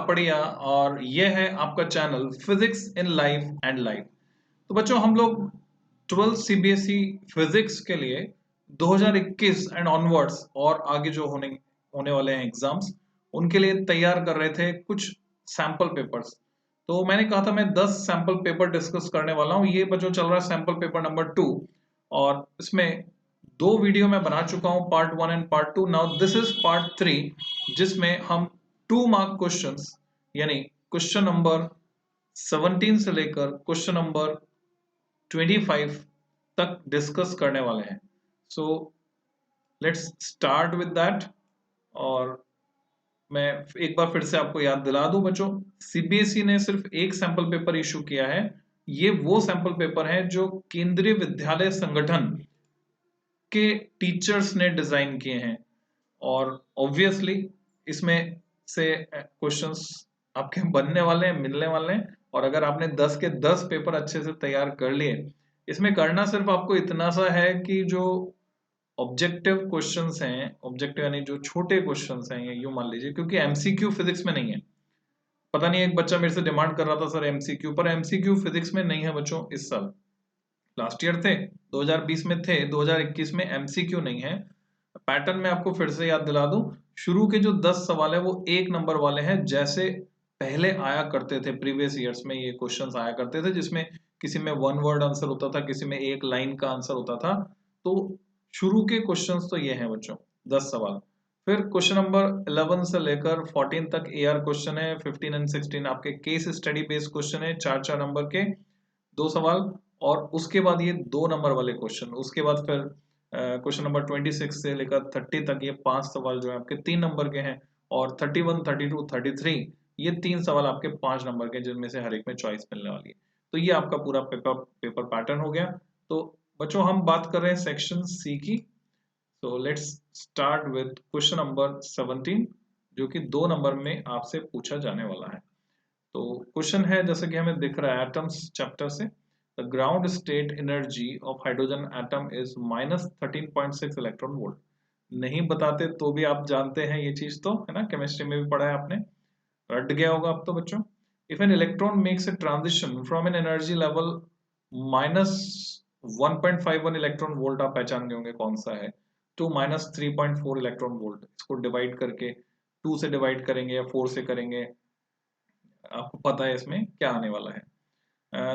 कापड़िया और ये है आपका channel physics in life and life. तो बच्चों हम लोग 12 सीबीएसई फिजिक्स के लिए 2021 एंड ऑनवर्ड्स और आगे जो होने होने वाले हैं एग्जाम्स उनके लिए तैयार कर रहे थे कुछ सैंपल पेपर्स। तो मैंने कहा था मैं 10 सैंपल पेपर डिस्कस करने वाला हूँ। ये बच्चों चल रहा है सैंपल पेपर नंबर 2 और इसमें दो वीडियो मैं बना चुका हूँ, part 1 and part 2। Now this is part 3 जिसमें हम 2 मार्क क्वेश्चंस यानी क्वेश्चन नंबर 17 से लेकर क्वेश्चन नंबर 25 तक डिस्कस करने वाले हैं। So let's start with that. और मैं एक बार फिर से आपको याद दिला दूं बच्चों, सीबीएसई ने सिर्फ एक सैंपल पेपर इशू किया है। ये वो सैंपल पेपर है जो केंद्रीय विद्यालय संगठन के टीचर्स ने डिजाइन किए हैं और ऑब्वियसली इसमें से क्वेश्चंस आपके बनने वाले हैं, मिलने वाले हैं। और अगर आपने 10 के 10 पेपर अच्छे से तैयार कर लिए, इसमें करना सिर्फ आपको इतना सा है कि जो ऑब्जेक्टिव क्वेश्चंस हैं, ऑब्जेक्टिव यानी जो छोटे क्वेश्चंस हैं, ये यूं मान लीजिए, क्योंकि एमसीक्यू फिजिक्स में नहीं है। पता नहीं एक बच्चा मेरे से डिमांड कर रहा था सर एमसीक्यू, पर एमसीक्यू फिजिक्स में नहीं है बच्चों इस साल। लास्ट ईयर थे, 2020 में थे, 2021 में एमसीक्यू नहीं है। पैटर्न में आपको फिर से याद दिला दूं, शुरू के जो 10 सवाल है वो 1 नंबर वाले हैं, जैसे पहले आया करते थे प्रीवियस ईयर्स में। ये क्वेश्चंस आया करते थे जिसमें किसी में 1 वर्ड आंसर होता था, किसी में 1 लाइन का आंसर होता था। तो शुरू के क्वेश्चंस तो ये हैं बच्चों, 10 सवाल। फिर क्वेश्चन नंबर 11 से लेकर 14 तक एआर क्वेश्चन है। 15 एंड 16 आपके केस स्टडी बेस्ड क्वेश्चन है, 4 नंबर के 2 सवाल। और उसके बाद ये 2 नंबर वाले क्वेश्चन। उसके बाद फिर क्वेश्चन नंबर 26 से लेकर 30 तक ये 5 सवाल जो है आपके 3 नंबर के हैं। और 31, 32, 33 ये 3 सवाल आपके 5 नंबर के, जिनमें से हर एक में चॉइस मिलने वाली है। तो ये आपका पूरा पेपर पैटर्न हो गया। तो बच्चों हम बात कर रहे हैं सेक्शन सी की। So let's start with question number 17 जो कि 2 नंबर में आपसे पूछा जाने वाला है। तो क्वेश्चन है जैसे कि हमें दिख रहा है एटम्स चैप्टर से, the ground state energy of hydrogen atom is -13.6 electron volt. नहीं बताते तो भी आप जानते हैं ये चीज, तो है ना, केमिस्ट्री में भी पढ़ा है आपने, रट गया होगा अब तो बच्चों। If an electron makes a transition from an energy level -1.51 electron volt, आप पहचान गए होंगे कौन सा है, टू -3.4 इलेक्ट्रॉन वोल्ट। इसको डिवाइड करके 2 से डिवाइड करेंगे या 4 से करेंगे, आपको पता है इसमें क्या आने वाला है।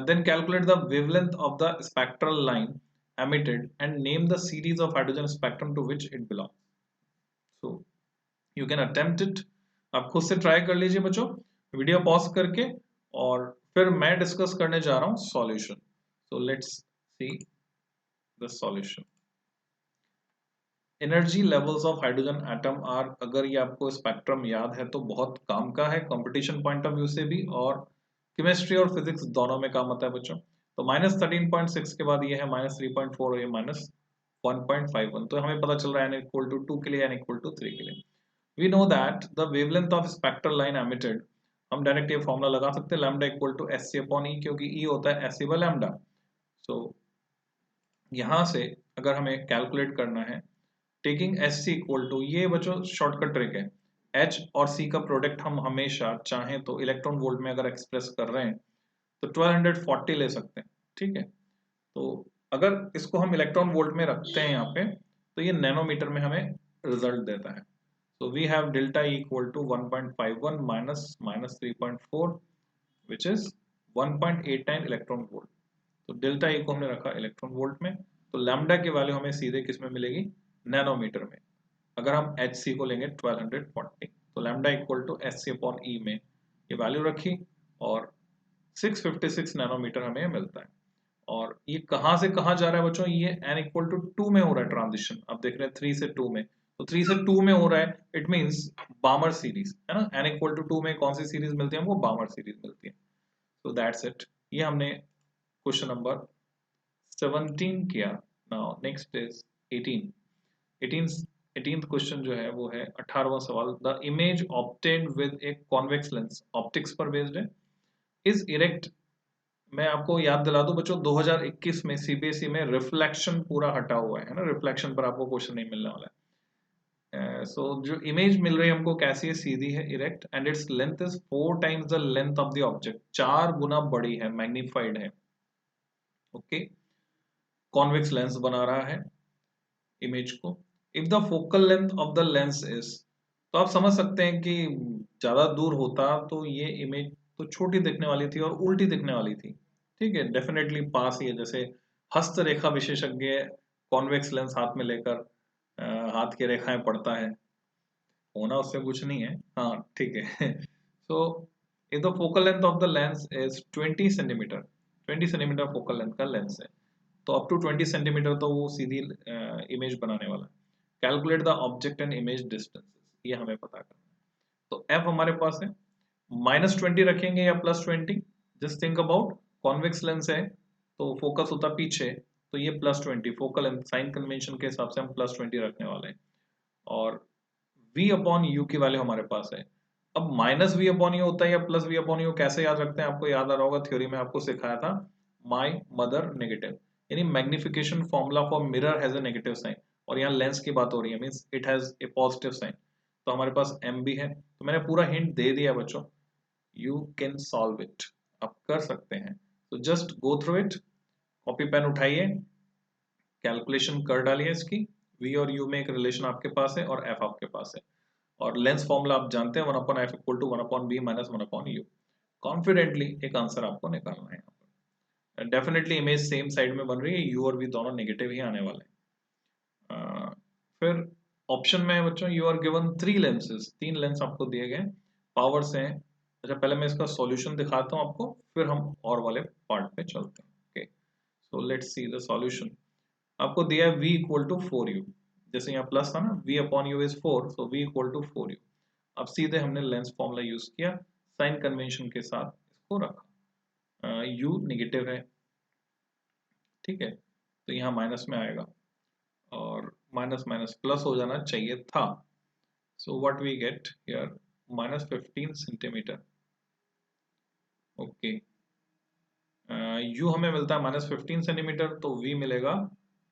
Then calculate the wavelength of the spectral line emitted and name the series of hydrogen spectrum to which it belongs. So you can attempt it. आप खुद से ट्राई कर लीजिए बच्चों, वीडियो पॉज करके, और फिर मैं डिस्कस करने जा रहा हूं solution. So let's see the solution. Energy levels of hydrogen atom are, अगर ये आपको स्पेक्ट्रम याद है तो बहुत काम का है कंपटीशन पॉइंट ऑफ व्यू से भी, और केमिस्ट्री और फिजिक्स दोनों में काम आता है बच्चों। तो -13.6 के बाद ये है -3.4 और ये -1.51। तो हमें पता चल रहा है n=2 के लिए, n=3 के लिए। We know that the wavelength of spectral line emitted, हम डायरेक्ट ये फॉर्मूला लगा सकते हैं, λ=SC/E, क्योंकि E होता है SC/λ। सो यहां से अगर हमें कैलकुलेट करना है, टेकिंग SC इक्वल टू, ये बच्चों शॉर्टकट ट्रिक है, H और C का प्रोडक्ट हम हमेशा चाहें तो इलेक्ट्रॉन वोल्ट में अगर एक्सप्रेस कर रहे हैं तो 1240 ले सकते हैं, ठीक है। तो अगर इसको हम इलेक्ट्रॉन वोल्ट में रखते हैं यहाँ पे, तो ये नैनोमीटर में हमें रिजल्ट देता है। तो we have delta E equal to 1.51 minus -3.4 which is 1.89 electron volt. तो डेल्टा E को हमने रखा इलेक्ट्रॉन वोल्ट में, तो लैम्डा की वैल्यू हमें सीधे किस में मिलेगी, नैनोमीटर में। अगर हम HC को लेंगे 1240, तो लैम्डा इक्वल टू SC/E में ये वैल्यू रखी और 656 नैनोमीटर हमें मिलता है। और ये कहां से कहां जा रहा है बच्चों, ये n=2 में हो रहा है ट्रांजिशन। अब देख रहे हैं 3 से 2 में, तो 3 से 2 में हो रहा है, इट मींस बामर सीरीज, है ना। n=2 में कौन सी सीरीज मिलती है हमको, बामर सीरीज मिलती है। सो दैट्स इट, ये हमने क्वेश्चन नंबर 17 किया। Now next is 18th question जो है वो है 18वां सवाल। The image obtained with A convex lens, optics पर बेस्ड है, इज इरेक्ट। मैं आपको याद दिला दूं बच्चों, 2021 में सीबीएसई में रिफ्लेक्शन पूरा हटा हुआ है ना, रिफ्लेक्शन पर आपको क्वेश्चन नहीं मिलने वाला है। सो जो इमेज मिल रही है हमको कैसी है, सीधी है, erect, and its length is 4 times the length of the object, 4 गुना बड़ी है, मैग्नीफाइड है। ओके, कॉन्वेक्स लेंस बना रहा है इमेज को। If the focal length of the lens is, तो आप समझ सकते हैं कि ज्यादा दूर होता तो ये इमेज तो छोटी दिखने वाली थी और उल्टी दिखने वाली थी। ठीक है, डेफिनेटली पास ही है, जैसे हस्त रेखा विशेषज्ञ कॉन्वेक्स लेंस हाथ में लेकर हाथ की रेखाएं पढ़ता है, होना उससे कुछ नहीं है। हाँ ठीक है। So if the focal length of the lens is 20 centimetre, 20 centimetre focal length का लेंस है, तो अप टू 20 सेंटीमीटर तो वो सीधी इमेज बनाने वाला है। Calculate the object and image distances, ये हमें पता करना है। तो एफ हमारे पास है, -20 रखेंगे या +20, just think about, convex lens है तो फोकस होता पीछे, तो ये +20 फोकल लेंथ, साइन कन्वेंशन के हिसाब से हम +20 रखने वाले हैं। और v अपॉन यू की वैल्यू हमारे पास है। अब -v अपॉन यू होता है या +v अपॉन यू कैसे याद रखते हैं, आपको याद आ रहा होगा, थ्योरी में आपको सिखाया था, माई मदर नेगेटिव, यानी magnification formula for mirror has a negative sign, और यहाँ लेंस की बात हो रही है, means it has a positive sign, तो हमारे पास m भी है। तो मैंने पूरा हिंट दे दिया बच्चों, यू कैन सॉल्व इट, आप कर सकते हैं। तो just go through it, copy pen उठाइए, कैलकुलेशन कर डालिए इसकी, v और u में एक रिलेशन आपके पास है और f आपके पास है, और लेंस फॉर्मूला आप जानते हैं, 1/f equal to 1/b minus 1/u। Confidently एक आंसर आपको निकालना है यहाँ पर। डेफिनेटली इमेज सेम साइड में बन रही है, u और v दोनों नेगेटिव ही आने वाले हैं। फिर ऑप्शन में बच्चों you are given 3 lenses, 3 lens आपको दिए गए, पावर्स हैं। अच्छा पहले मैं इसका सॉल्यूशन दिखाता हूँ आपको, फिर हम और वाले पार्ट पे चलते हैं। Okay, so let's see the solution. आपको दिया है v इक्वल टू 4u, जैसे यहाँ प्लस था ना, v upon U is 4, so v equal to 4u। अब सीधे हमने लेंस फॉर्मूला यूज किया, साइन कन्वेंशन के साथ इसको रखा, u नेगेटिव है, ठीक है, तो यहाँ माइनस में आएगा, और माइनस माइनस प्लस हो जाना चाहिए था। So what we get here, -15 centimetre. Okay, u हमें मिलता है -15 सेंटीमीटर, तो v मिलेगा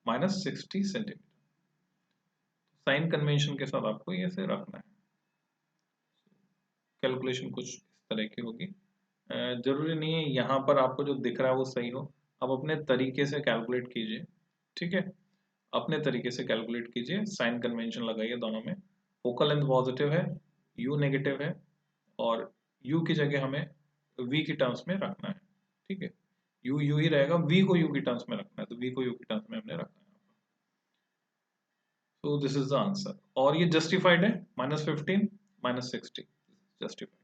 -60 सेंटीमीटर। साइन कन्वेंशन के साथ आपको ये से रखना है। कैलकुलेशन कुछ इस तरह की होगी, जरूरी नहीं है यहाँ पर आपको जो दिख रहा है वो सही हो, आप अपने तरीके से कैलकुलेट कीजिए, ठीक है, अपने तरीके से कैलकुलेट कीजिए, साइन कन्वेंशन लगाइए दोनों में। फोकल लेंथ पॉजिटिव है, u नेगेटिव है, और u की जगह हमें v की टर्म्स में रखना है, ठीक है, u ही रहेगा, v को u की टर्म्स में रखना है, तो v को u की टर्म्स में हमने रखना है। So this is the answer, और ये जस्टिफाइड है, -15 -60 justified.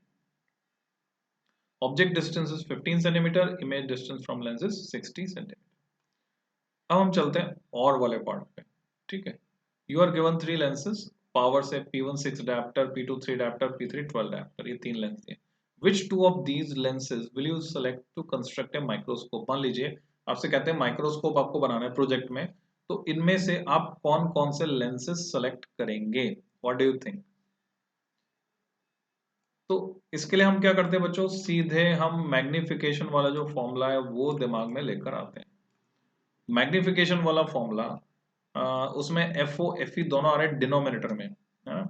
Object distance is 15 centimetre, image distance from lens is 60 centimetre. अब हम चलते हैं और वाले पार्ट पे, ठीक है। You are given 3 lenses, power से P1 6 dioptre, P2 3 dioptre, P3 12 dioptre, ये 3 लेंस दिए। Which two of these lenses will you select to construct a microscope? मान लीजिए आपसे कहते हैं माइक्रोस्कोप आपको बनाना है प्रोजेक्ट में, तो इनमें से आप कौन कौन से लेंसेज सेलेक्ट करेंगे? What do you think? तो इसके लिए हम क्या करते हैं बच्चों, सीधे हम मैग्निफिकेशन वाला जो फॉर्मूला है वो दिमाग में लेकर आते हैं। मैग्निफिकेशन वाला फॉर्मूला, उसमें एफ ओ एफ ई दोनों आ रहे हैं डिनोमिनेटर में, है ना,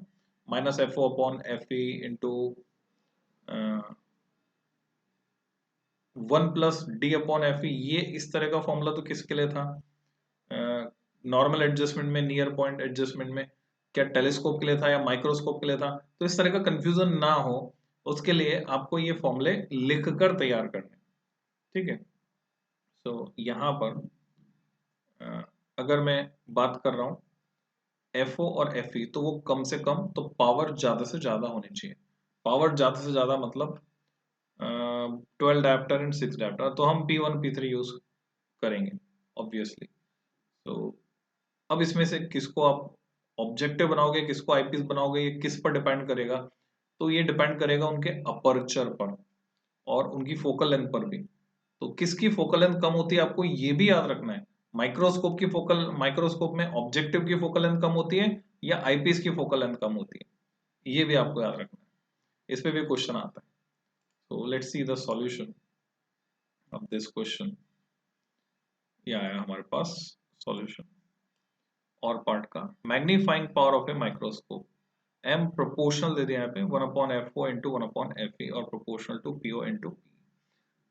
-FO upon FE into 1+D upon FE, ये इस तरह का फॉर्मूला तो किसके लिए था, नॉर्मल एडजस्टमेंट में, नियर पॉइंट एडजस्टमेंट में, क्या टेलीस्कोप के लिए था या माइक्रोस्कोप के लिए था? तो इस तरह का कंफ्यूजन ना हो उसके लिए आपको ये फॉर्मूले लिखकर तैयार करने, ठीक है। तो यहाँ पर अगर मैं बात कर रहा हूँ FO और FE, तो वो कम से कम तो पावर ज्यादा से ज्यादा होनी चाहिए। पावर ज्यादा से ज्यादा मतलब 12 डायप्टर एंड 6 डायप्टर, तो हम P1 P3 यूज करेंगे ऑब्वियसली। तो अब इसमें से किसको आप ऑब्जेक्टिव बनाओगे, किसको आईपीस बनाओगे, ये किस पर डिपेंड करेगा? तो ये डिपेंड करेगा उनके अपर्चर पर और उनकी फोकल लेंथ पर भी। तो किसकी फोकल लेंथ कम होती है आपको ये भी याद रखना है। माइक्रोस्कोप में ऑब्जेक्टिव की फोकल लेंथ कम होती है या आईपीस की फोकल लेंथ कम होती है, ये भी आपको याद रखना है, इस पे भी क्वेश्चन आता है। So let's see the solution of this question. ये आया हमारे पास सॉल्यूशन और पार्ट का, magnifying power of a microscope. M proportional दे दिया यहाँ पे 1/FO इंटू 1/FE और proportional to PO into P।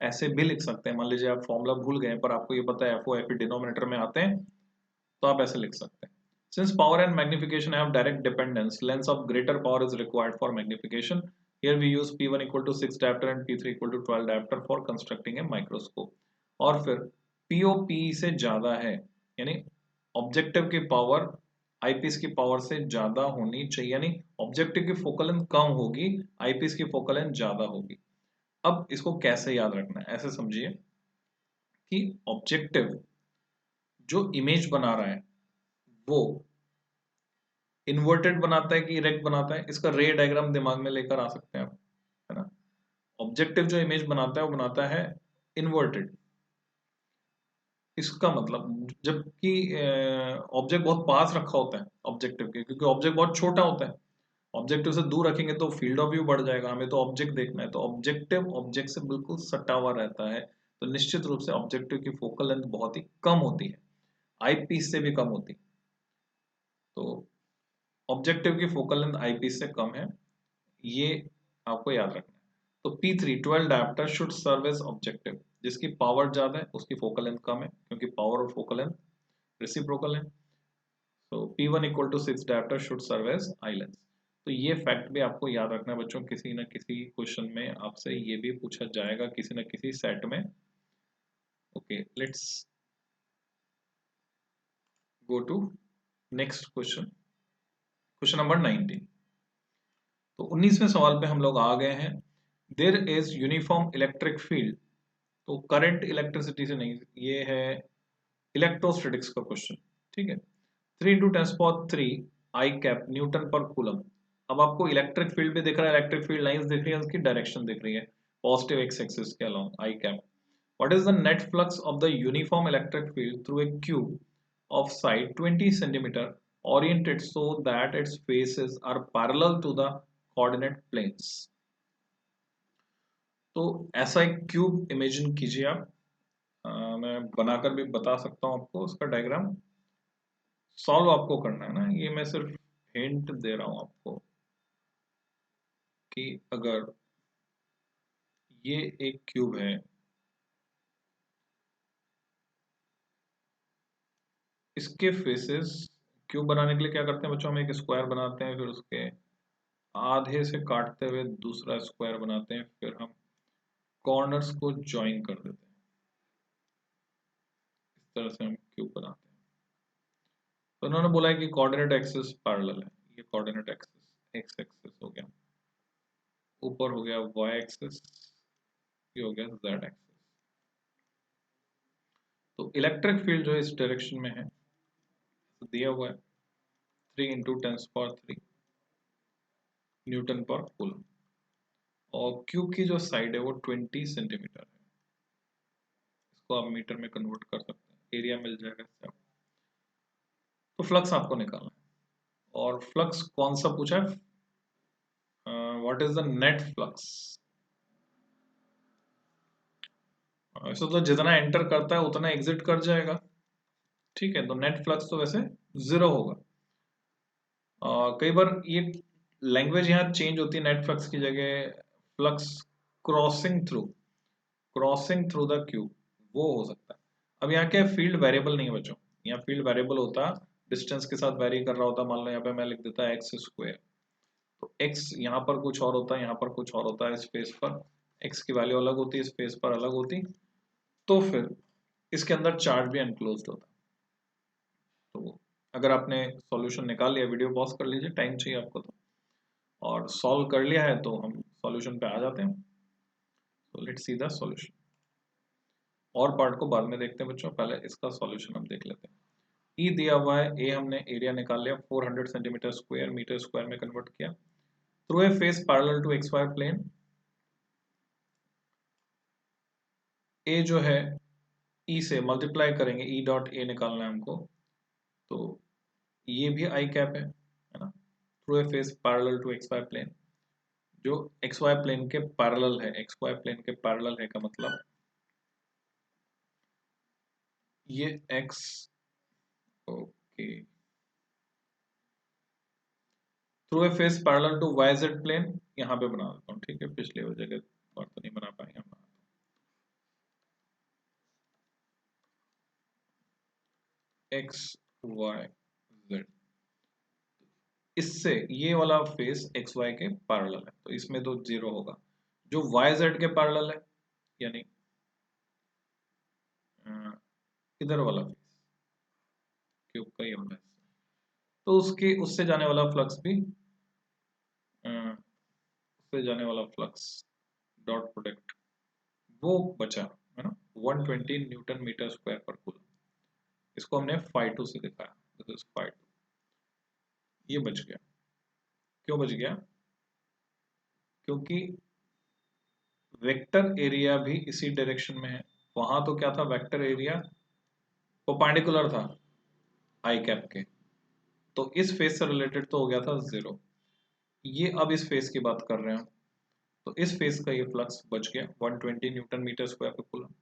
ऐसे भी लिख सकते हैं, मान लीजिए आप फॉर्मूला भूल गए पर आपको ये पता है FO FE डिनोमिनेटर में आते हैं, तो आप ऐसे लिख सकते हैं। Since power and magnification have direct dependence, lens of greater power is required for magnification. Here we use P1 equal to 6 diopter and P3 equal to 12 diopter for constructing a microscope. और फिर POP से ज्यादा है, यानी objective की power eyepiece की power से ज्यादा होनी चाहिए, यानी ऑब्जेक्टिव की फोकल लेंथ कम होगी, आईपीस की फोकल लेंथ ज्यादा होगी। अब इसको कैसे याद रखना है, ऐसे समझिए कि ऑब्जेक्टिव जो इमेज बना रहा है वो इन्वर्टेड बनाता है कि इरेक्ट बनाता है, इसका रे डायग्राम दिमाग में लेकर आ सकते हैं आप, है ना। ऑब्जेक्टिव जो इमेज बनाता है वो बनाता है इन्वर्टेड। इसका मतलब जबकि ऑब्जेक्ट बहुत पास रखा होता है ऑब्जेक्टिव के, क्योंकि ऑब्जेक्ट बहुत छोटा होता है, ऑब्जेक्टिव से दूर रखेंगे तो फील्ड ऑफ व्यू बढ़ जाएगा, हमें तो ऑब्जेक्ट देखना है, तो ऑब्जेक्टिव ऑब्जेक्ट से बिल्कुल सटा हुआ रहता है, तो निश्चित रूप से ऑब्जेक्टिव की फोकल लेंथ बहुत ही कम होती है, आईपीस से भी कम होती है। तो ऑब्जेक्टिव की फोकल लेंथ आईपीस से कम है, ये आपको याद रखना है। तो P3 12 dioptre should serve as objective, जिसकी पावर ज्यादा है उसकी फोकल लेंथ कम है, क्योंकि पावर और फोकल लेंथ रेसिप्रोकल है। तो P1 equal to 6 dioptre should serve as eye lens. तो ये फैक्ट भी आपको याद रखना है बच्चों, किसी न किसी क्वेश्चन में आपसे ये भी पूछा जाएगा किसी न किसी सेट में। Okay, let's go to next question, question number 19। तो 19वें सवाल पे हम लोग आ गए हैं। There is uniform electric field, तो करंट इलेक्ट्रिसिटी से नहीं, ये है इलेक्ट्रोस्टैटिक्स का क्वेश्चन, ठीक है। 3 × 10⁻³ आई कैप न्यूटन पर कूलम। अब आपको इलेक्ट्रिक फील्ड भी दिख रहा है, इलेक्ट्रिक फील्ड लाइंस दिख रही है, उसकी डायरेक्शन दिख रही है पॉजिटिव एक्स एक्सिस के along I cap. What is the net flux of the uniform electric field through a cube of side 20 centimeter oriented so that its faces are parallel to the coordinate planes। तो ऐसा एक cube imagine कीजिए आप, मैं बनाकर भी बता सकता हूं आपको, उसका डायग्राम सॉल्व आपको करना है ना, ये मैं सिर्फ हिंट दे रहा हूं आपको कि अगर ये एक क्यूब है, इसके फेसेस, क्यूब बनाने के लिए क्या करते हैं बच्चों, हम एक स्क्वायर बनाते हैं, फिर उसके आधे से काटते हुए दूसरा स्क्वायर बनाते हैं, फिर हम कॉर्नर्स को ज्वाइन कर देते हैं, इस तरह से हम क्यूब बनाते हैं। तो उन्होंने बोला है कि कोऑर्डिनेट एक्सिस पैरेलल है, ये कोऑर्डिनेट एक्सिस एक्स एक्सिस हो गया, ऊपर हो गया वाई एक्सिस, ये हो गया जेड एक्सिस। तो इलेक्ट्रिक फील्ड जो है इस डायरेक्शन में है, तो दिया हुआ है 3 × 10⁻³ न्यूटन पर कूलम, और क्यूब की जो साइड है वो 20 सेंटीमीटर है, इसको आप मीटर में कन्वर्ट कर सकते हैं, एरिया मिल जाएगा इससे आपको। तो फ्लक्स आपको निकालना है, और फ्लक्स कौन सा पूछा है, what is the net flux. वैसे तो जितना एंटर करता है उतना एग्जिट कर जाएगा, ठीक है, तो नेट फ्लक्स तो वैसे 0 होगा। कई बार ये लैंग्वेज यहाँ चेंज होती है, नेट फ्लक्स की जगह flux crossing through the cube, वो हो सकता है। अब यहाँ क्या फील्ड वेरिएबल नहीं है बच्चों, यहाँ फील्ड वेरिएबल होता, डिस्टेंस के साथ वेरी कर रहा होता, मान लो यहाँ पे मैं लिख देता एक्स स्क्वायर, तो एक्स यहाँ पर कुछ और होता है, यहाँ पर कुछ और होता है, स्पेस पर एक्स की वैल्यू अलग होती है, स्पेस पर अलग होती, तो फिर इसके अंदर चार्ज भी एनक्लोज्ड होता। तो अगर आपने सॉल्यूशन निकाल लिया, वीडियो पॉज कर लीजिए, टाइम चाहिए आपको तो, और सॉल्व कर लिया है तो हम सॉल्यूशन पे आ जाते हैं। तो लेट्स सी द सॉल्यूशन, और पार्ट को बाद में देखते हैं बच्चों, पहले इसका सॉल्यूशन हम देख लेते हैं। ई दिया हुआ है, ए हमने एरिया निकाल लिया, 400 सेंटीमीटर स्क्वायर, मीटर स्क्वायर में कन्वर्ट किया, through a face parallel to X Y plane. ए जो है ई से मल्टीप्लाई करेंगे, ई डॉट ए निकालना है हमको, तो ये भी आई कैप है ना, through a face parallel to X Y plane, जो एक्स वाई प्लेन के पैरेलल है, एक्स वाई प्लेन के पैरेलल है का मतलब ये X, okay, through a face parallel to Y Z plane, यहाँ पे बना देता हूँ, ठीक है, पिछले वो जगह और तो नहीं बना पाएंगे हम। एक्स वाई जेड, इससे ये वाला फेस एक्स वाई के पैरेलल है, तो इसमें तो जीरो होगा। जो वाई जेड के पैरेलल है, यानी इधर वाला फेस क्यूब का ये वाला, तो उसके उससे जाने वाला फ्लक्स भी उससे जाने वाला फ्लक्स डॉट प्रोडक्ट वो बचा है ना, 120 न्यूटन मीटर स्क्वायर पर कूलम। इसको हमने phi2 से दिखाया, दिस इज phi2। ये बच गया, क्यों बच गया? क्योंकि वेक्टर एरिया भी इसी डायरेक्शन में है। वहां तो क्या था, वेक्टर एरिया परपेंडिकुलर था आई कैप के, तो इस फेस से रिलेटेड तो हो गया था जीरो। ये अब इस फेस की बात कर रहे हैं, तो इस फेस का ये फ्लक्स बच गया 120 न्यूटन मीटर स्क्वायर पर coulomb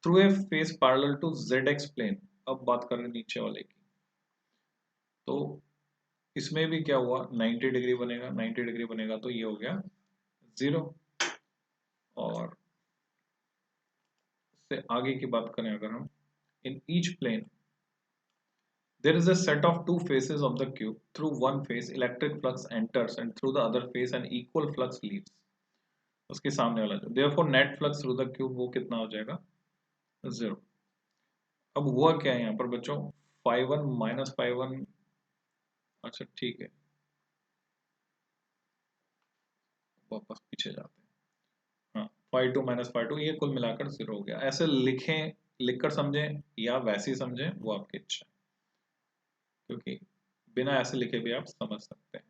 through a face parallel to Z X plane. अब बात कर रहे हैं नीचे वाले की, तो इसमें भी क्या हुआ, 90 डिग्री बनेगा, 90 डिग्री बनेगा तो ये हो गया जीरो। और इससे आगे की बात करें अगर हम, in each plane there is a set of two faces of the cube. Through one face electric flux enters and through the other face an equal flux leaves. उसके सामने वाला जो, therefore net flux through the cube वो कितना हो जाएगा, zero. अब हुआ क्या है यहाँ पर बच्चों, phi1 माइनस phi1, अच्छा ठीक है, वापस पीछे जाते हैं। हाँ, phi2 माइनस phi2 ये कुल मिलाकर जीरो हो गया। ऐसे लिखें, लिखकर समझें या वैसे ही समझें, वो आपकी इच्छा है, क्योंकि बिना ऐसे लिखे भी आप समझ सकते हैं।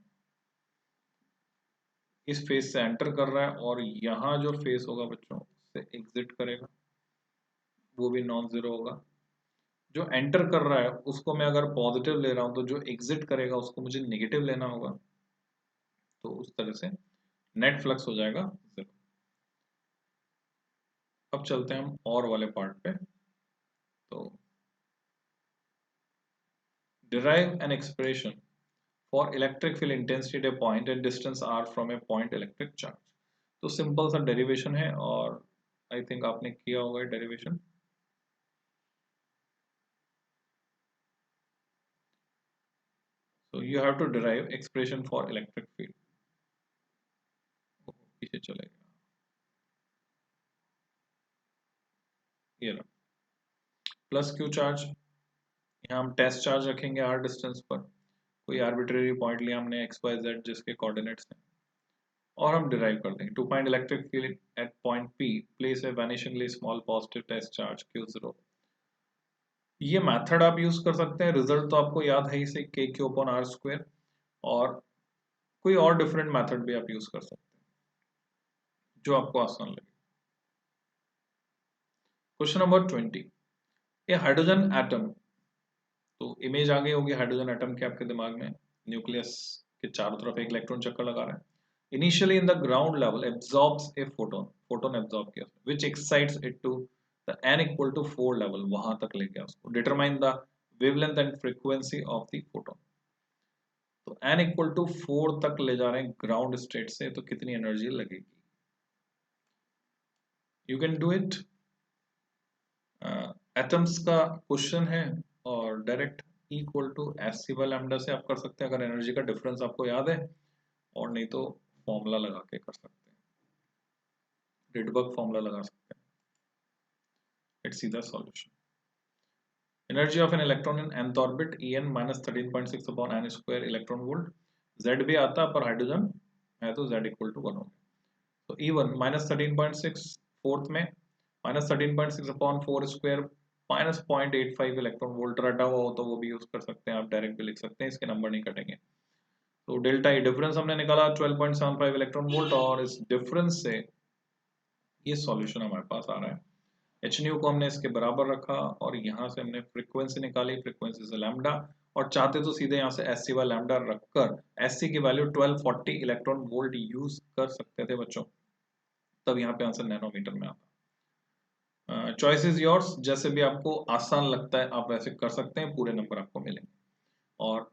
इस फेस से एंटर कर रहा है और यहाँ जो फेस होगा बच्चों से एग्जिट करेगा, वो भी नॉन जीरो होगा। जो एंटर कर रहा है उसको मैं अगर पॉजिटिव ले रहा हूं, तो जो एग्जिट करेगा उसको मुझे नेगेटिव लेना होगा, तो उस तरह से नेट फ्लक्स हो जाएगा जीरो। अब चलते हैं हम और वाले पार्ट पे। तो derive an expression for electric field intensity at a point and distance r from a point electric charge। तो सिंपल सा डेरिवेशन है, और आई थिंक आपने किया होगा derivation. So you have to derive expression for electric field। पीछे चलेगा, ये रहा प्लस क्यू चार्ज। यहाँ हम टेस्ट चार्ज रखेंगे आर डिस्टेंस पर, कोई आर्बिट्रेरी पॉइंट लिया हमने एक्स वाई जेड जिसके कोऑर्डिनेट्स हैं, और हम डिराइव कर देंगे। To find electric field at point P place a vanishingly small positive test charge Q zero. ये मेथड आप यूज कर सकते हैं, रिजल्ट तो आपको याद है ही से, के क्यू अपॉन आर स्क्वायर। और कोई और डिफरेंट मेथड भी आप यूज कर सकते हैं, जो आपको आसान लगे। क्वेश्चन नंबर 20, ए हाइड्रोजन एटम, तो इमेज आ गई होगी हाइड्रोजन एटम के आपके दिमाग में, न्यूक्लियस के चारों तरफ एक इलेक्ट्रॉन चक्कर लगा रहा है। Initially in the ground level absorbs a photon, photon absorb किया, which excites it to the n equal to 4 level, वहां तक ले गया उसको। Determine the wavelength and frequency of the photon. तो n इक्वल टू 4 तक ले जा रहे हैं ग्राउंड स्टेट से, तो कितनी एनर्जी लगेगी? You can do it. Atoms का क्वेश्चन है, और direct equal to S C by lambda से आप कर सकते हैं, अगर एनर्जी का डिफरेंस आपको याद है, और नहीं तो फॉर्मूला लगा के कर सकते हैं, रिडबर्ग फॉर्मूला लगा सकते हैं। Let's see the solution. Energy of an electron in nth orbit En minus 13.6 upon n square electron volt. Z भी आता पर हाइड्रोजन है तो Z इक्वल टू 1 हो गया। तो E1 माइनस 13.6 फोर्थ में, minus 13.6 upon 4 square minus 0.85 electron volt. रटा हुआ हो तो वो भी यूज कर सकते हैं, आप डायरेक्ट भी लिख सकते हैं, इसके नंबर नहीं कटेंगे। तो डेल्टा ई डिफरेंस हमने निकाला 12.75 इलेक्ट्रॉन वोल्ट, और इस डिफरेंस से ये सॉल्यूशन हमारे पास आ रहा है। एच न्यू को हमने इसके बराबर रखा, और यहाँ से हमने फ्रीक्वेंसी निकाली, फ्रीक्वेंसी से लैम्डा, और चाहते तो सीधे यहाँ से एस सी वाई लैम्डा रखकर एस सी की वैल्यू 1240 इलेक्ट्रॉन वोल्ट यूज कर सकते थे बच्चों, तब यहाँ पे आंसर नैनोमीटर में आता। चॉइस इज योर्स, जैसे भी आपको आसान लगता है आप वैसे कर सकते हैं, पूरे नंबर आपको मिलेंगे। और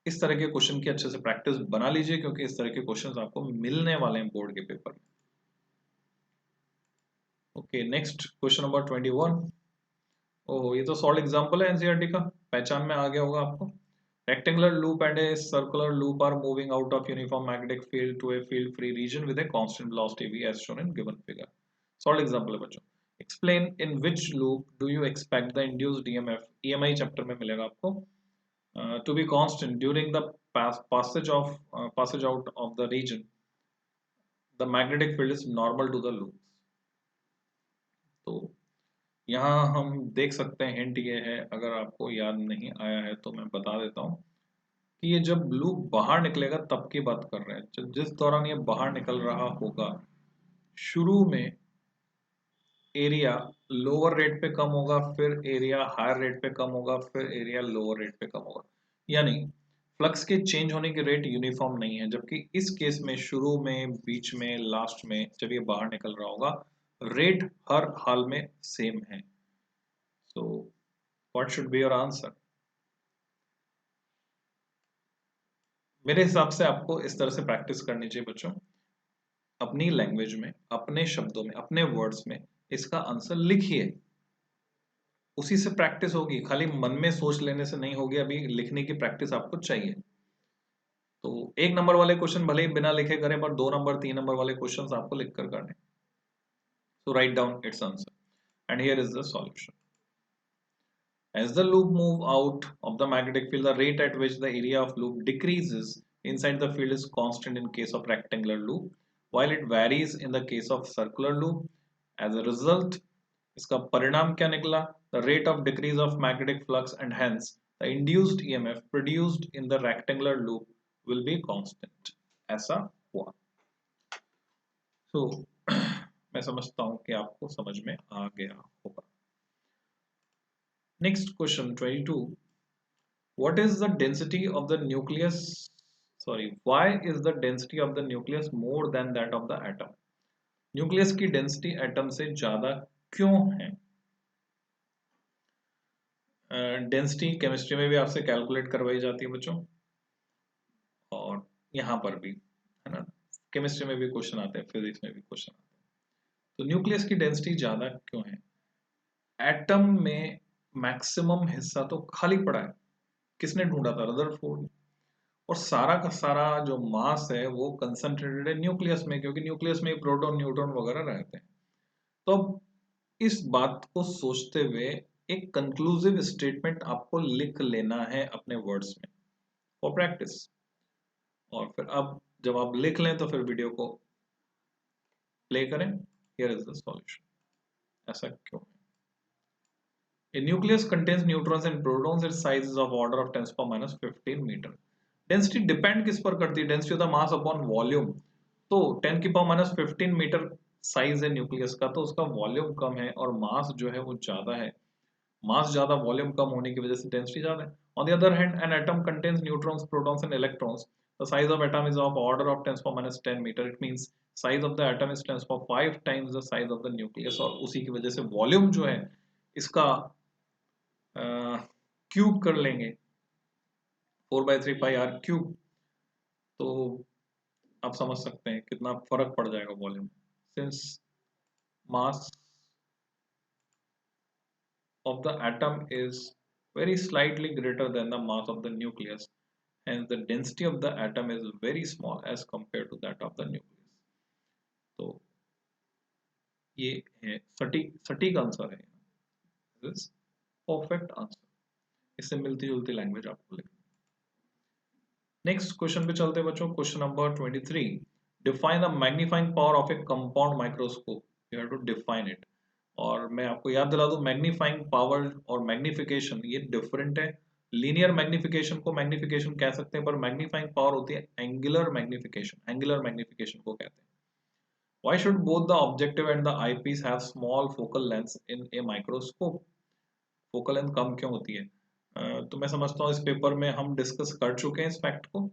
इस तरह के क्वेश्चन की अच्छे से प्रैक्टिस बना लीजिए, क्योंकि इस तरह के क्वेश्चन आपको मिलने वाले हैं बोर्ड के पेपर में। Okay, next question number 21। ओह, ये तो सॉल्व एग्जांपल है एनसीईआरटी का, पहचान में आ गया होगा आपको। Rectangular loop and a circular loop are moving out of uniform magnetic field to a field free region with a constant velocity v as shown in given figure। Solve example है बच्चों। Explain in which loop do you expect the induced EMF, EMI chapter में मिलेगा आपको, to be constant during the passage out of the region the magnetic field is normal to the loops। तो यहाँ हम देख सकते हैं, हिंट ये है, अगर आपको याद नहीं आया है तो मैं बता देता हूँ कि ये जब लूप बाहर निकलेगा तब की बात कर रहे हैं। जब जिस दौरान ये बाहर निकल रहा होगा, शुरू में एरिया लोअर रेट पे कम होगा, फिर एरिया हायर रेट पे कम होगा, फिर एरिया लोअर रेट पे कम होगा। यानी फ्लक्स के चेंज होने की रेट यूनिफॉर्म नहीं है, जबकि इस केस में शुरू में, बीच में, लास्ट में जब ये बाहर निकल रहा होगा, रेट हर हाल में सेम है। So what should be your answer? मेरे हिसाब से आपको इस तरह से प्रैक्टिस करनी चाहिए बच्चों, अपनी लैंग्वेज में, अपने शब्दों में, अपने वर्ड्स में इसका आंसर लिखिए। उसी से प्रैक्टिस होगी, खाली मन में सोच लेने से नहीं होगी, अभी लिखने की प्रैक्टिस आपको चाहिए। तो एक नंबर वाले क्वेश्चन भले ही बिना लिखे करें, पर 2 नंबर 3 नंबर वाले क्वेश्चंस आपको लिखकर करने। So write down its answer, and here is the solution. As the loop move out of the magnetic field, the rate at which the area of loop decreases inside the field is constant in case of rectangular loop, while it varies in the case of circular loop. As a result, इसका परिणाम क्या निकला? The rate of decrease of magnetic flux and hence the induced EMF produced in the rectangular loop will be constant। ऐसा हुआ। So मैं समझता हूं कि आपको समझ में आ गया होगा। Next question 22। What is the density of the nucleus? Sorry, why is the density of the nucleus more than that of the atom? Nucleus की डेंसिटी एटम से ज्यादा क्यों है? डेंसिटी केमिस्ट्री में भी आपसे कैलकुलेट करवाई जाती है बच्चों, और यहाँ पर भी है ना, केमिस्ट्री में भी क्वेश्चन आते हैं, फिजिक्स में भी क्वेश्चन आते हैं। तो न्यूक्लियस की डेंसिटी ज्यादा क्यों है? एटम में मैक्सिमम हिस्सा तो खाली पड़ा है, किसने ढूंढा था? रदरफोर्ड। और सारा का सारा जो मास है वो कंसंट्रेटेड है न्यूक्लियस में, क्योंकि न्यूक्लियस में प्रोटॉन न्यूट्रॉन वगैरह रहते हैं। तो अब इस बात को सोचते हुए एक कंक्लूसिव स्टेटमेंट आपको लिख लेना है अपने वर्ड्स में फॉर प्रैक्टिस। और फिर अब जब आप लिख लें तो फिर वीडियो को प्ले करें। Here is the solution. ऐसा क्यों है? A nucleus contains neutrons and protons. Its size is of order of 10 to the power minus 15 meter. Density depend किस पर करती है? Density of the mass upon volume। तो 10 की पावर माइनस 15 मीटर साइज है न्यूक्लियस का, तो उसका वॉल्यूम कम है और मास जो है वो ज्यादा है। मास ज्यादा, वॉल्यूम कम होने की वजह से डेंसिटी ज्यादा है। On the other hand, an atom contains neutrons, protons and electrons. The size of atom is of order of 10 to the power minus 10 meter. It means size of the atom is 10 to the power 5 times the size of the nucleus। और उसी की वजह से volume जो है इसका cube कर लेंगे, 4/3 पाई आर क्यूब। तो आप समझ सकते हैं कितना फर्क पड़ जाएगा volume. Since mass of the atom is very slightly greater than the mass of the nucleus, hence the density of the atom is very small as compared to that of the nucleus। तो ये है सटीक answer है, this perfect answer. इससे मिलती जुलती language आपको लिखनी। नेक्स्ट क्वेश्चन पे चलते हैं बच्चों। Question number 23। Define the magnifying power of a compound microscope. You have to define it. और मैं आपको याद दिला दूं, मैग्नीफाइंग पावर और मैग्निफिकेशन ये डिफरेंट है। लीनियर मैग्निफिकेशन को मैग्निफिकेशन कह सकते हैं, पर मैग्नीफाइंग पावर होती है एंगुलर मैग्निफिकेशन। एंगुलर मैग्निफिकेशन को कहते हैं। Why should both the objective and the eyepiece have small focal lengths in a microscope? Focal length कम क्यों होती है? तो मैं समझता हूँ इस पेपर में हम डिस्कस कर चुके हैं इस फैक्ट को।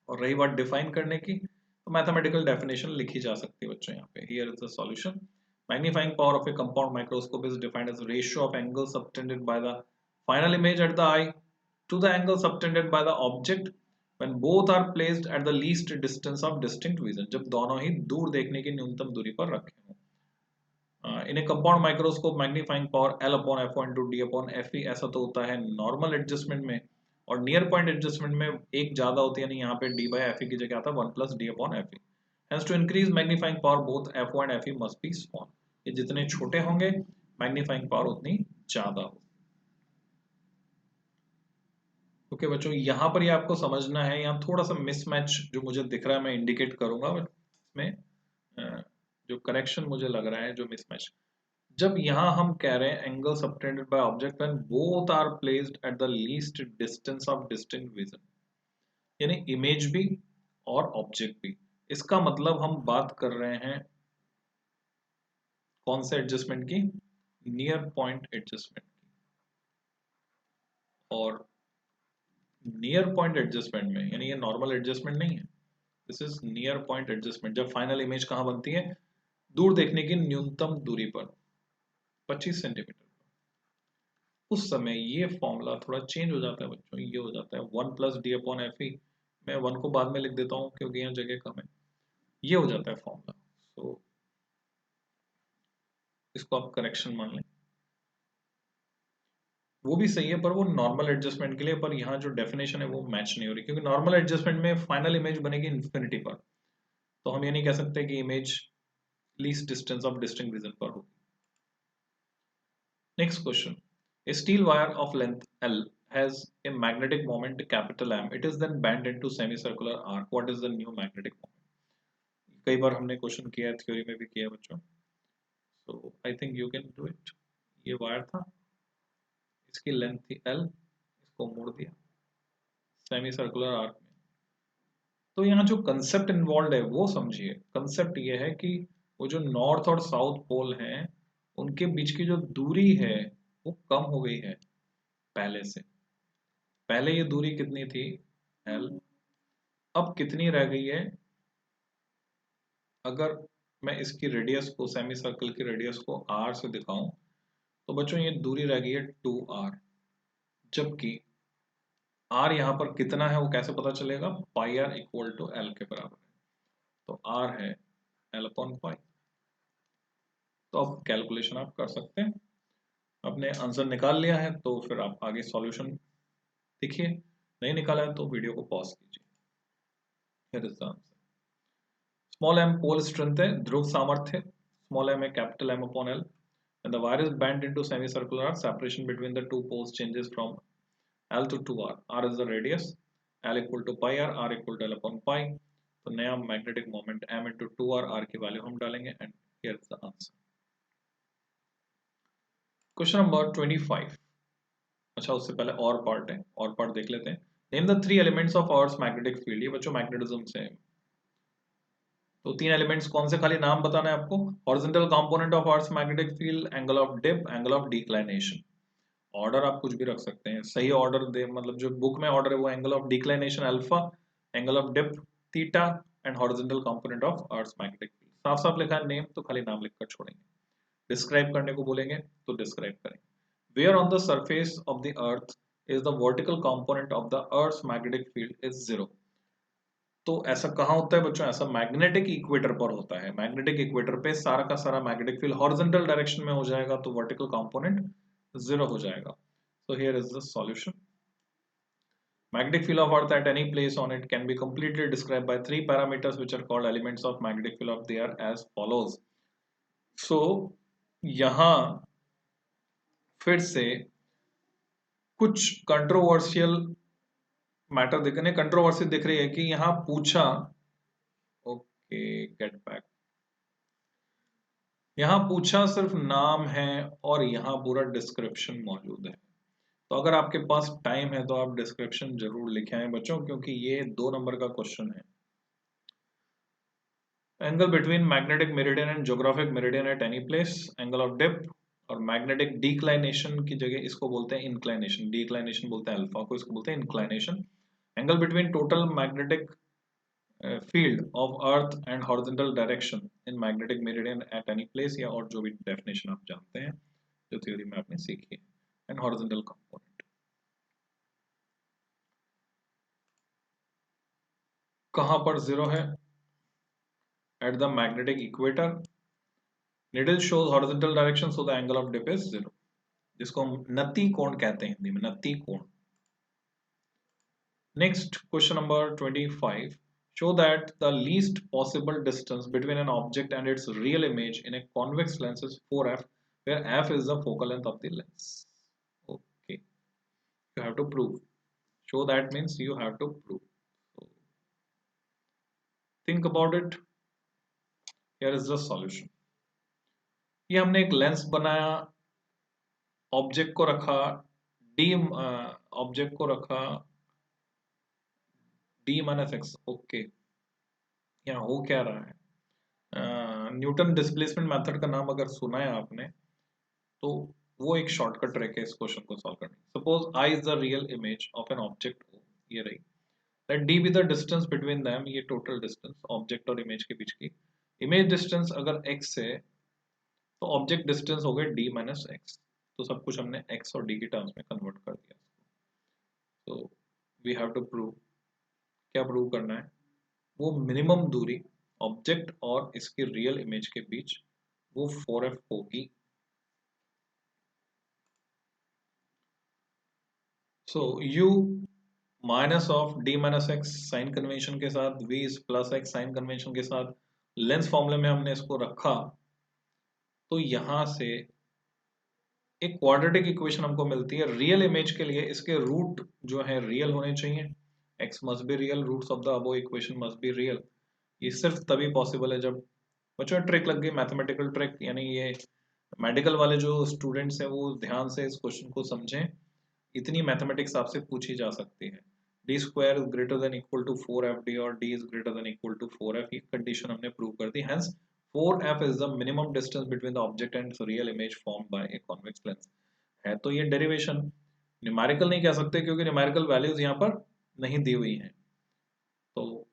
और रही बात डिफाइन करने की, तो मैथमेटिकल डेफिनेशन लिखी जा सकती है बच्चों यहाँ पे। Here is the solution. Magnifying power of a compound microscope is defined as ratio of angles subtended by the final image at the eye to the angle subtended by the object when both are placed at the least distance of distinct vision, जब दोनों ही दूर देखने की न्यूनतम दूरी पर रखे हों। In a compound microscope magnifying power L upon F into D upon FE ऐसा तो होता है नॉर्मल एडजस्टमेंट में, और नियर पॉइंट एडजस्टमेंट में एक ज्यादा होती है, यानी यहाँ पे D by FE की जगह आता है 1 plus D upon FE। Hence to increase magnifying power both FO and FE must be small। ये जितने छोटे होंगे मैग्नीफाइंग पावर उतनी ज्यादा होगी। ओके बच्चों, यहाँ पर ये आपको समझना है, यहाँ थोड़ा सा मिसमैच जो मुझे दिख रहा है मैं इंडिकेट करूंगा इसमें, जो करेक्शन मुझे लग रहा है जो मिसमैच, जब यहाँ हम कह रहे हैं angle subtended by object when both are placed at the least distance of distinct vision, यानी इमेज भी और ऑब्जेक्ट भी, इसका मतलब हम बात कर रहे हैं कौन से एडजस्टमेंट की, नियर पॉइंट एडजस्टमेंट की। और नियर पॉइंट एडजस्टमेंट में, यानी ये नॉर्मल एडजस्टमेंट नहीं है, this is near point adjustment, जब फाइनल इमेज कहाँ बनती है, दूर देखने की न्यूनतम दूरी पर 25 सेंटीमीटर, उस समय ये फॉर्मूला थोड़ा चेंज हो जाता है बच्चों, ये हो जाता है 1 plus D upon F E, मैं 1 को बाद में लिख देता हूँ क्योंकि यहाँ जगह कम है, ये हो जाता है फॉर्मूला। सो इसको आप करेक्शन मान लें, वो भी सही है पर वो नॉर्मल एडजस्टमेंट के लिए, पर यहाँ जो डेफिनेशन है वो मैच नहीं हो रही, क्योंकि नॉर्मल एडजस्टमेंट में फाइनल इमेज बनेगी इन्फिनिटी पर, तो हम ये नहीं कह सकते कि image least distance of distinct vision पर होगी। Next question, a steel wire of length L has a magnetic moment capital M, it is then bent into semicircular arc, what is the new magnetic moment? कई बार हमने question किया है, theory में भी किया है बच्चों, so I think you can do it। ये वायर था, इसकी लेंथ थी L, इसको मोड़ दिया सेमी सर्कुलर आर्क में, तो यहाँ जो कंसेप्ट इन्वॉल्व है वो समझिए। कंसेप्ट ये है कि वो जो नॉर्थ और साउथ पोल हैं उनके बीच की जो दूरी है वो कम हो गई है पहले से। पहले ये दूरी कितनी थी L, अब कितनी रह गई है, अगर मैं इसकी रेडियस को, सेमी सर्कल की रेडियस को R से दिखाऊं तो बच्चों ये दूरी रह गई है 2R, जबकि R यहाँ पर कितना है वो कैसे पता चलेगा, पाई R इक्वल टू L के बराबर है, तो R है L अपॉन पाई। तो अब कैलकुलेशन आप कर सकते हैं, आपने आंसर निकाल लिया है तो फिर आप आगे सॉल्यूशन देखिए, नहीं निकाला है तो वीडियो को पॉज कीजिए। Here is the answer. Small m pole strength है, ध्रुव सामर्थ्य, स्मॉल m है capital M upon L, and the wire is bent into semicircular arc, separation between the two poles changes from L to 2R, R is the radius, L equal to pi R, R equal to L upon pi, तो नया magnetic moment m into 2R, R की value हम डालेंगे, and here is the answer। Question number 25। अच्छा उससे पहले और part है, और पार्ट देख लेते हैं। Name the 3 elements of earth magnetic field, ये बच्चों मैग्नेटिज्म से है, तो 3 एलिमेंट्स कौन से, खाली नाम बताना है आपको। Horizontal component of earth magnetic field, angle of dip, angle of declination. Order आप कुछ भी रख सकते हैं, सही ऑर्डर दे, मतलब जो बुक में ऑर्डर है वो angle of declination alpha, angle of dip theta, and horizontal component of earth magnetic field. साफ साफ लिखा है नेम, तो खाली नाम लिखकर छोड़ेंगे। डिस्क्राइब करने को बोलेंगे तो डिस्क्राइब करेंगे। Where on the surface of the earth is the vertical component of the earth magnetic field is 0। तो ऐसा कहाँ होता है बच्चों, ऐसा मैग्नेटिक इक्वेटर पर होता है। मैग्नेटिक इक्वेटर पे सारा का सारा मैग्नेटिक फील्ड हॉरिजॉन्टल डायरेक्शन में हो जाएगा, तो वर्टिकल कंपोनेंट 0 हो जाएगा। So here is the solution. Magnetic field of Earth at any place on it can be completely described by 3 parameters which are called elements of magnetic field of the Earth as follows. So यहाँ फिर से कुछ controversial matter दिखने, controversy दिख रही है कि यहाँ पूछा, ओके गेट बैक, यहाँ पूछा सिर्फ नाम है और यहाँ पूरा डिस्क्रिप्शन मौजूद है। तो अगर आपके पास टाइम है तो आप डिस्क्रिप्शन जरूर लिखे आए बच्चों, क्योंकि ये 2 नंबर का क्वेश्चन है। Angle between magnetic meridian and geographic meridian at any place, angle of dip, और मैग्नेटिक डिक्लाइनेशन की जगह इसको बोलते हैं इंक्लाइनेशन, डिक्लाइनेशन बोलते हैं अल्फा को, इसको बोलते हैं inclination. Angle between total magnetic field of earth and horizontal direction in magnetic meridian at any place, या और जो भी डेफिनेशन आप जानते हैं जो थ्योरी में आपने सीखी है, एंड हॉरिजॉन्टल कंपोनेंट। कहां पर जीरो है? At the magnetic equator, needle shows horizontal direction so the angle of dip is zero, जिसको हम नत्ती कोण कहते हैं हिंदी में, नत्ती कोण। Next question number 25, show that the least possible distance between an object and its real image in a convex lens is 4f, where f is the focal length of the lens. Okay, you have to prove. Show that means you have to prove. So, think about it. Here is the solution. ये हमने एक lens बनाया, object को रखा D, object को रखा d minus x. Okay, यहाँ हो क्या रहा है? न्यूटन डिस्प्लेसमेंट मेथड का नाम अगर सुना है आपने तो वो एक शॉर्टकट ट्रिक है इस क्वेश्चन को सॉल्व करने। Suppose i is the real image of an object, ये रही, let d be the distance between them, ये टोटल डिस्टेंस ऑब्जेक्ट और इमेज के बीच की। इमेज डिस्टेंस अगर x है तो ऑब्जेक्ट डिस्टेंस हो गए d माइनस एक्स, तो सब कुछ हमने x और d की टर्म्स में कन्वर्ट कर दिया। तो वी हैव टू प्रूव, क्या प्रूव करना है? वो मिनिमम दूरी ऑब्जेक्ट और इसके रियल इमेज के बीच वो 4f होगी। So u minus of d minus X sign convention के साथ, v is plus X sign convention के साथ, लेंस फॉर्मूले में हमने इसको रखा, तो यहां से एक क्वाड्रेटिक इक्वेशन हमको मिलती है। रियल इमेज के लिए इसके रूट जो है रियल होने चाहिए, x must be real, roots of the above equation must be real. ये सिर्फ तभी पॉसिबल है जब, बच्चों ट्रिक लग गई, मैथमेटिकल ट्रिक, यानी ये मेडिकल वाले जो स्टूडेंट्स हैं वो ध्यान से इस क्वेश्चन को समझें। इतनी मैथमेटिक्स आपसे पूछी जा सकती है। D square greater than equal to 4fd और d is greater than equal to 4f, ये कंडीशन हमने प्रूव कर दी। Hence 4f is the minimum distance between the object and real image formed by a convex lens. है तो ये derivation, numerical नहीं कह सकते क्योंकि न्यूमेरिकल वैल्यूज यहाँ पर नहीं दी हुई हैं, तो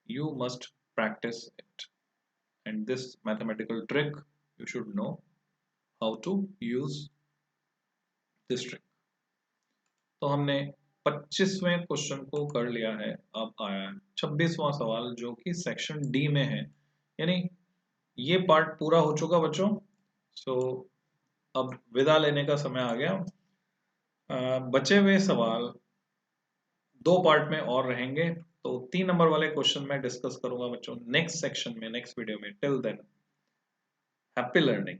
you must practice it, and this mathematical trick you should know how to use this trick। तो हमने 25वें क्वेश्चन को कर लिया है, अब आया है 26वां सवाल जो कि सेक्शन डी में है, यानी ये पार्ट पूरा हो चुका बच्चों। सो अब विदा लेने का समय आ गया। बचे हुए सवाल 2 पार्ट में और रहेंगे, तो 3 नंबर वाले क्वेश्चन में डिस्कस करूंगा बच्चों नेक्स्ट सेक्शन में, नेक्स्ट वीडियो में। Till than happy learning.